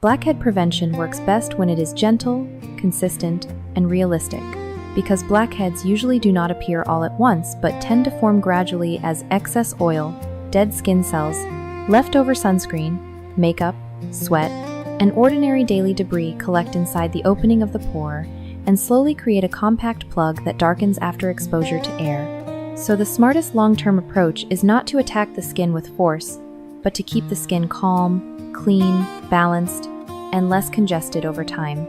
Blackhead prevention works best when it is gentle, consistent, and realistic, because blackheads usually do not appear all at once but tend to form gradually as excess oil, dead skin cells, leftover sunscreen, makeup, sweat, and ordinary daily debris collect inside the opening of the pore and slowly create a compact plug that darkens after exposure to air. So the smartest long-term approach is not to attack the skin with force, but to keep the skin calm, clean, balanced, and less congested over time.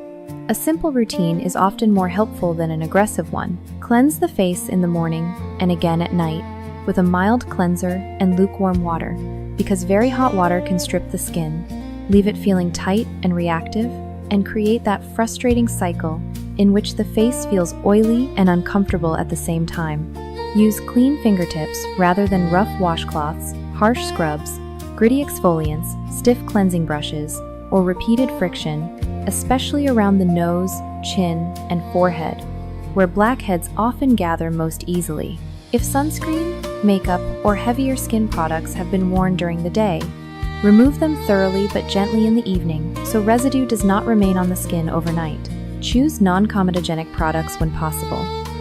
A simple routine is often more helpful than an aggressive one. Cleanse the face in the morning and again at night with a mild cleanser and lukewarm water, because very hot water can strip the skin, leave it feeling tight and reactive, and create that frustrating cycle in which the face feels oily and uncomfortable at the same time. Use clean fingertips rather than rough washcloths, harsh scrubs, gritty exfoliants, stiff cleansing brushes, or repeated friction, especially around the nose, chin, and forehead, where blackheads often gather most easily. If sunscreen, makeup, or heavier skin products have been worn during the day, remove them thoroughly but gently in the evening so residue does not remain on the skin overnight. Choose non-comedogenic products when possible,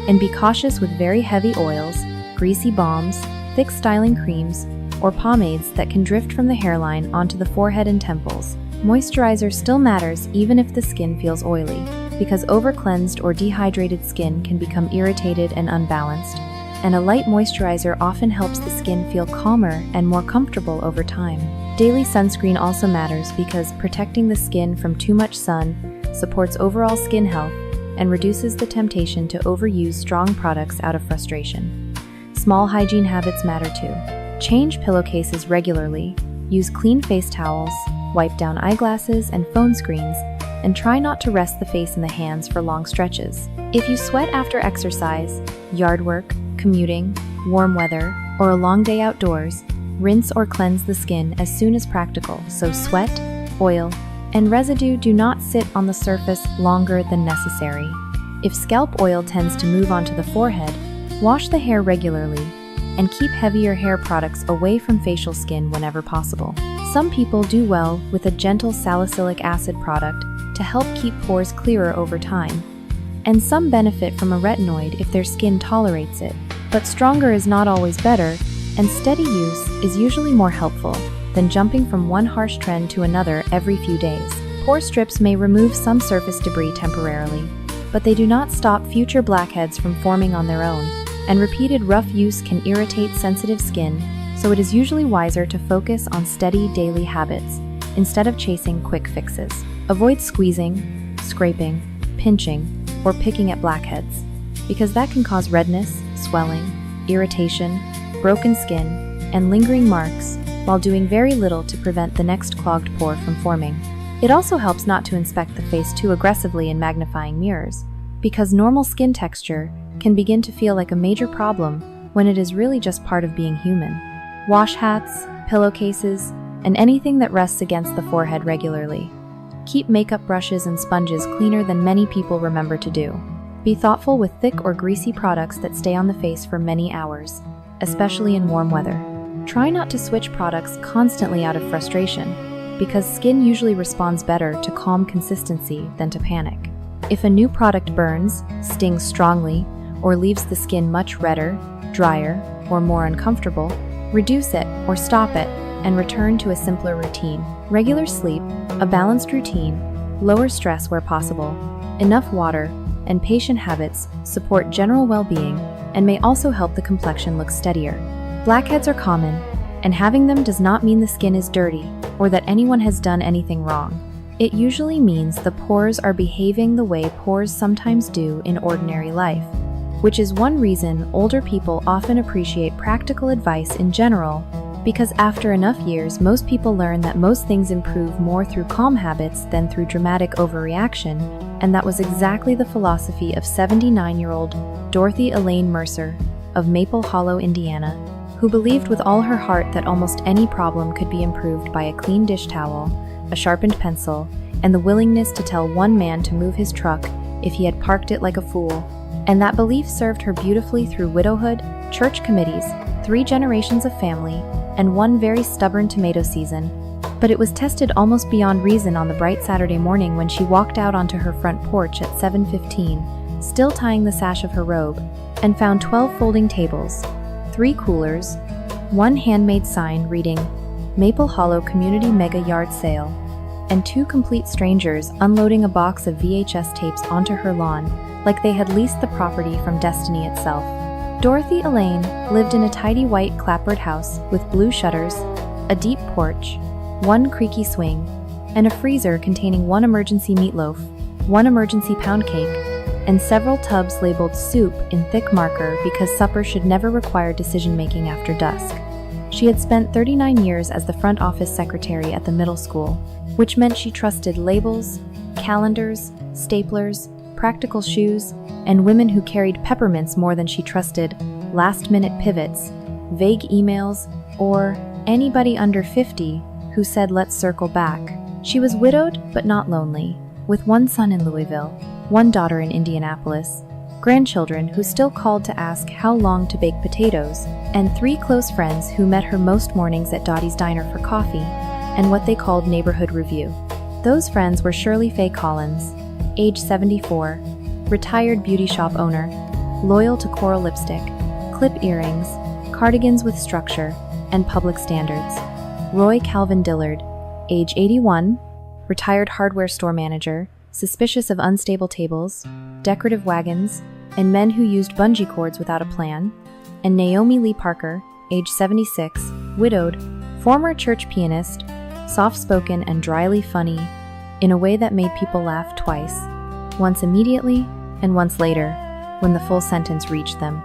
and be cautious with very heavy oils, greasy balms, thick styling creams, or pomades that can drift from the hairline onto the forehead and temples. Moisturizer still matters even if the skin feels oily, because over-cleansed or dehydrated skin can become irritated and unbalanced, and a light moisturizer often helps the skin feel calmer and more comfortable over time. Daily sunscreen also matters because protecting the skin from too much sun supports overall skin health and reduces the temptation to overuse strong products out of frustration. Small hygiene habits matter too. Change pillowcases regularly, use clean face towels, wipe down eyeglasses and phone screens, and try not to rest the face in the hands for long stretches. If you sweat after exercise, yard work, commuting, warm weather, or a long day outdoors, rinse or cleanse the skin as soon as practical so sweat, oil, and residue do not sit on the surface longer than necessary. If scalp oil tends to move onto the forehead, wash the hair regularly and keep heavier hair products away from facial skin whenever possible. Some people do well with a gentle salicylic acid product to help keep pores clearer over time, and some benefit from a retinoid if their skin tolerates it. But stronger is not always better, and steady use is usually more helpful than jumping from one harsh trend to another every few days. Pore strips may remove some surface debris temporarily, but they do not stop future blackheads from forming on their own, and repeated rough use can irritate sensitive skin, so it is usually wiser to focus on steady daily habits instead of chasing quick fixes. Avoid squeezing, scraping, pinching, or picking at blackheads, because that can cause redness, swelling, irritation, broken skin, and lingering marks, while doing very little to prevent the next clogged pore from forming. It also helps not to inspect the face too aggressively in magnifying mirrors, because normal skin texture can begin to feel like a major problem when it is really just part of being human. Wash hats, pillowcases, and anything that rests against the forehead regularly. Keep makeup brushes and sponges cleaner than many people remember to do. Be thoughtful with thick or greasy products that stay on the face for many hours, especially in warm weather. Try not to switch products constantly out of frustration, because skin usually responds better to calm consistency than to panic. If a new product burns, stings strongly, or leaves the skin much redder, drier, or more uncomfortable, reduce it or stop it and return to a simpler routine. Regular sleep, a balanced routine, lower stress where possible, enough water, and patient habits support general well-being and may also help the complexion look steadier. Blackheads are common, and having them does not mean the skin is dirty or that anyone has done anything wrong. It usually means the pores are behaving the way pores sometimes do in ordinary life, which is one reason older people often appreciate practical advice in general, because after enough years, most people learn that most things improve more through calm habits than through dramatic overreaction, and that was exactly the philosophy of 79-year-old Dorothy Elaine Mercer of Maple Hollow, Indiana, who believed with all her heart that almost any problem could be improved by a clean dish towel, a sharpened pencil, and the willingness to tell one man to move his truck if he had parked it like a fool. And that belief served her beautifully through widowhood, church committees, 3 generations of family, and one very stubborn tomato season, But it was tested almost beyond reason on the bright Saturday morning when she walked out onto her front porch at 7:15, still tying the sash of her robe, and found 12 folding tables, 3 coolers, 1 handmade sign reading Maple Hollow Community Mega Yard Sale, and 2 complete strangers unloading a box of VHS tapes onto her lawn like they had leased the property from destiny itself. Dorothy Elaine lived in a tidy white clapboard house with blue shutters, a deep porch, 1 creaky swing, and a freezer containing 1 emergency meatloaf, 1 emergency pound cake, and several tubs labeled soup in thick marker because supper should never require decision-making after dusk. She had spent 39 years as the front office secretary at the middle school, which meant she trusted labels, calendars, staplers, practical shoes, and women who carried peppermints more than she trusted last-minute pivots, vague emails, or anybody under 50 who said let's circle back. She was widowed but not lonely, with 1 son in Louisville, 1 daughter in Indianapolis, grandchildren who still called to ask how long to bake potatoes, and 3 close friends who met her most mornings at Dottie's Diner for coffee and what they called neighborhood review. Those friends were Shirley Faye Collins, age 74, retired beauty shop owner, loyal to coral lipstick, clip earrings, cardigans with structure, and public standards. Roy Calvin Dillard, age 81, retired hardware store manager, suspicious of unstable tables, decorative wagons, and men who used bungee cords without a plan. And Naomi Lee Parker, age 76, widowed, former church pianist, soft-spoken and dryly funny, in a way that made people laugh twice, once immediately and once later, when the full sentence reached them.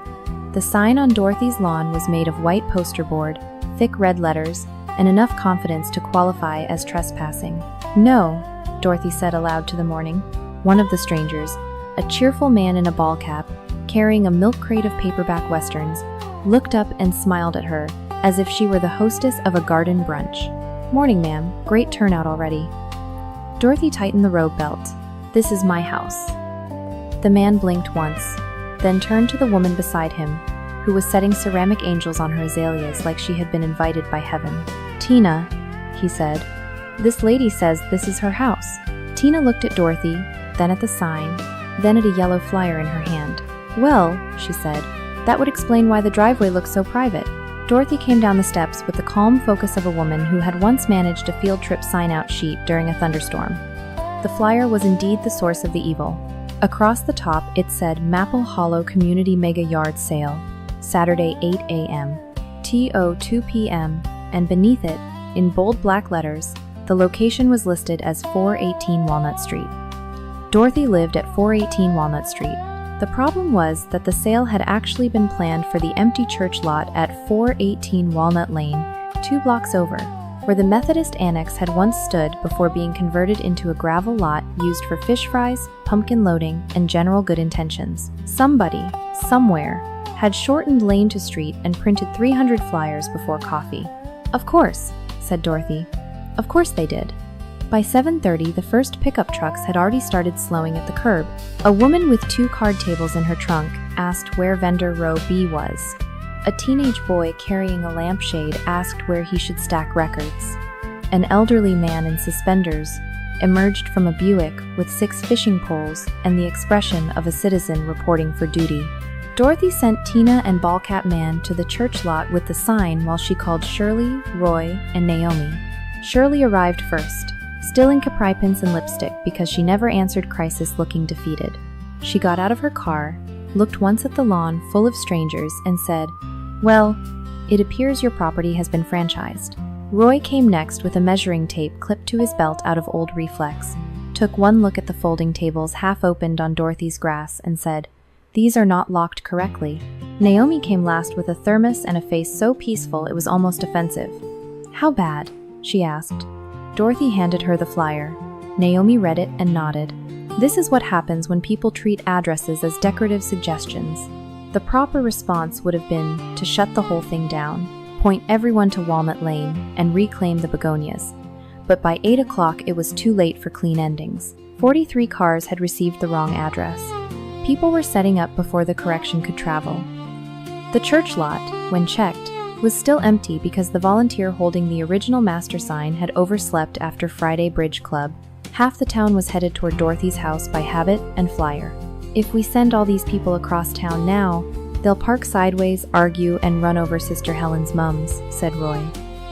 The sign on Dorothy's lawn was made of white poster board, thick red letters, and enough confidence to qualify as trespassing. "No," Dorothy said aloud to the morning. One of the strangers, a cheerful man in a ball cap, carrying a milk crate of paperback westerns, looked up and smiled at her, as if she were the hostess of a garden brunch. "Morning, ma'am. Great turnout already." Dorothy tightened the robe belt. "This is my house." The man blinked once, then turned to the woman beside him, who was setting ceramic angels on her azaleas like she had been invited by heaven. "Tina," he said, "this lady says this is her house." Tina looked at Dorothy, then at the sign, then at a yellow flyer in her hand. "Well," she said, "that would explain why the driveway looks so private." Dorothy came down the steps with the calm focus of a woman who had once managed a field trip sign-out sheet during a thunderstorm. The flyer was indeed the source of the evil. Across the top it said Maple Hollow Community Mega Yard Sale, Saturday 8 a.m. to 2 p.m., and beneath it, in bold black letters, the location was listed as 418 Walnut Street. Dorothy lived at 418 Walnut Street. The problem was that the sale had actually been planned for the empty church lot at 418 Walnut Lane, 2 blocks over, where the Methodist Annex had once stood before being converted into a gravel lot used for fish fries, pumpkin loading, and general good intentions. Somebody, somewhere, had shortened lane to street and printed 300 flyers before coffee. "Of course," said Dorothy. "Of course they did." By 7:30, the first pickup trucks had already started slowing at the curb. A woman with 2 card tables in her trunk asked where vendor row B was. A teenage boy carrying a lampshade asked where he should stack records. An elderly man in suspenders emerged from a Buick with 6 fishing poles and the expression of a citizen reporting for duty. Dorothy sent Tina and Ballcap Man to the church lot with the sign while she called Shirley, Roy, and Naomi. Shirley arrived first, still in capri pins and lipstick because she never answered crisis looking defeated. She got out of her car, looked once at the lawn full of strangers, and said, "Well, it appears your property has been franchised." Roy came next with a measuring tape clipped to his belt out of old reflex, took one look at the folding tables half opened on Dorothy's grass, and said, "These are not locked correctly." Naomi came last with a thermos and a face so peaceful it was almost offensive. "How bad?" she asked. Dorothy handed her the flyer. Naomi read it and nodded. This is what happens when people treat addresses as decorative suggestions. The proper response would have been to shut the whole thing down, point everyone to Walnut Lane, and reclaim the begonias. But by 8 o'clock it was too late for clean endings. 43 cars had received the wrong address. People were setting up before the correction could travel. The church lot, when checked, was still empty because the volunteer holding the original master sign had overslept after Friday Bridge Club. Half the town was headed toward Dorothy's house by habit and flyer. "If we send all these people across town now, they'll park sideways, argue, and run over Sister Helen's mums," said Roy.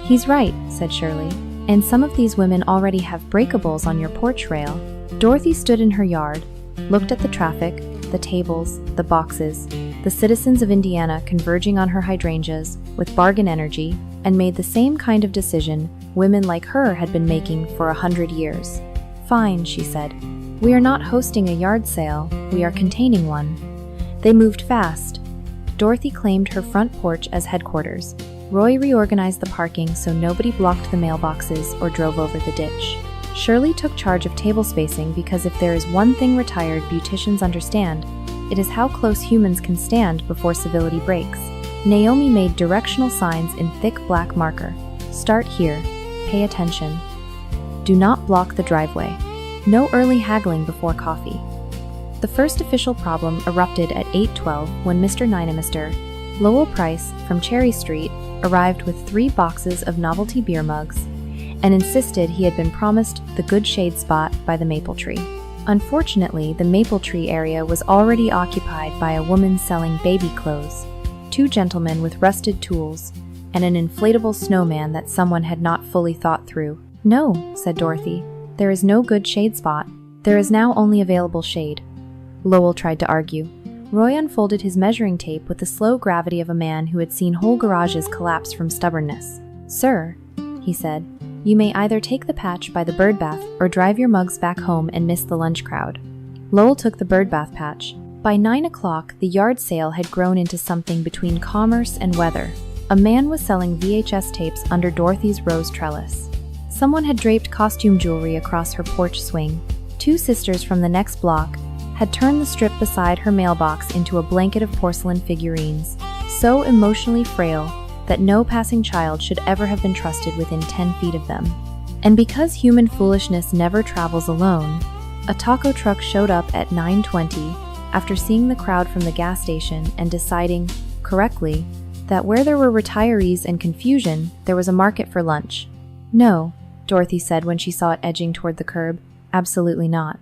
"He's right," said Shirley. "And some of these women already have breakables on your porch rail." Dorothy stood in her yard, looked at the traffic, the tables, the boxes, the citizens of Indiana converging on her hydrangeas with bargain energy, and made the same kind of decision women like her had been making for 100 years. "Fine," she said. "We are not hosting a yard sale, we are containing one." They moved fast. Dorothy claimed her front porch as headquarters. Roy reorganized the parking so nobody blocked the mailboxes or drove over the ditch. Shirley took charge of table spacing because if there is one thing retired beauticians understand, it is how close humans can stand before civility breaks. Naomi made directional signs in thick black marker. "Start here. Pay attention. Do not block the driveway. No early haggling before coffee." The first official problem erupted at 8:12 when Mr. Ninemister, Lowell Price from Cherry Street, arrived with 3 boxes of novelty beer mugs and insisted he had been promised the good shade spot by the maple tree. Unfortunately, the maple tree area was already occupied by a woman selling baby clothes, 2 gentlemen with rusted tools, and an inflatable snowman that someone had not fully thought through. "No," said Dorothy, "there is no good shade spot. There is now only available shade." Lowell tried to argue. Roy unfolded his measuring tape with the slow gravity of a man who had seen whole garages collapse from stubbornness. "Sir," he said, "you may either take the patch by the birdbath or drive your mugs back home and miss the lunch crowd." Lowell took the birdbath patch. By 9 o'clock, the yard sale had grown into something between commerce and weather. A man was selling VHS tapes under Dorothy's rose trellis. Someone had draped costume jewelry across her porch swing. 2 sisters from the next block had turned the strip beside her mailbox into a blanket of porcelain figurines, so emotionally frail that no passing child should ever have been trusted within 10 feet of them. And because human foolishness never travels alone, a taco truck showed up at 9:20 after seeing the crowd from the gas station and deciding, correctly, that where there were retirees and confusion, there was a market for lunch. "No," Dorothy said when she saw it edging toward the curb. "Absolutely not."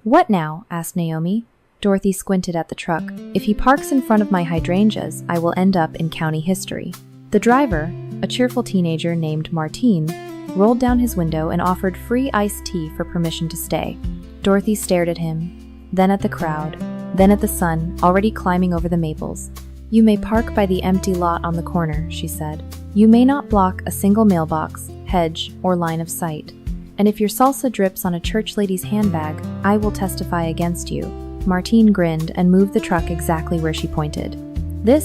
"What now?" asked Naomi. Dorothy squinted at the truck. "If he parks in front of my hydrangeas, I will end up in county history." The driver, a cheerful teenager named Martine, rolled down his window and offered free iced tea for permission to stay. Dorothy stared at him, then at the crowd, then at the sun, already climbing over the maples. "You may park by the empty lot on the corner," she said. "You may not block a single mailbox, hedge, or line of sight. And if your salsa drips on a church lady's handbag, I will testify against you." Martine grinned and moved the truck exactly where she pointed. "This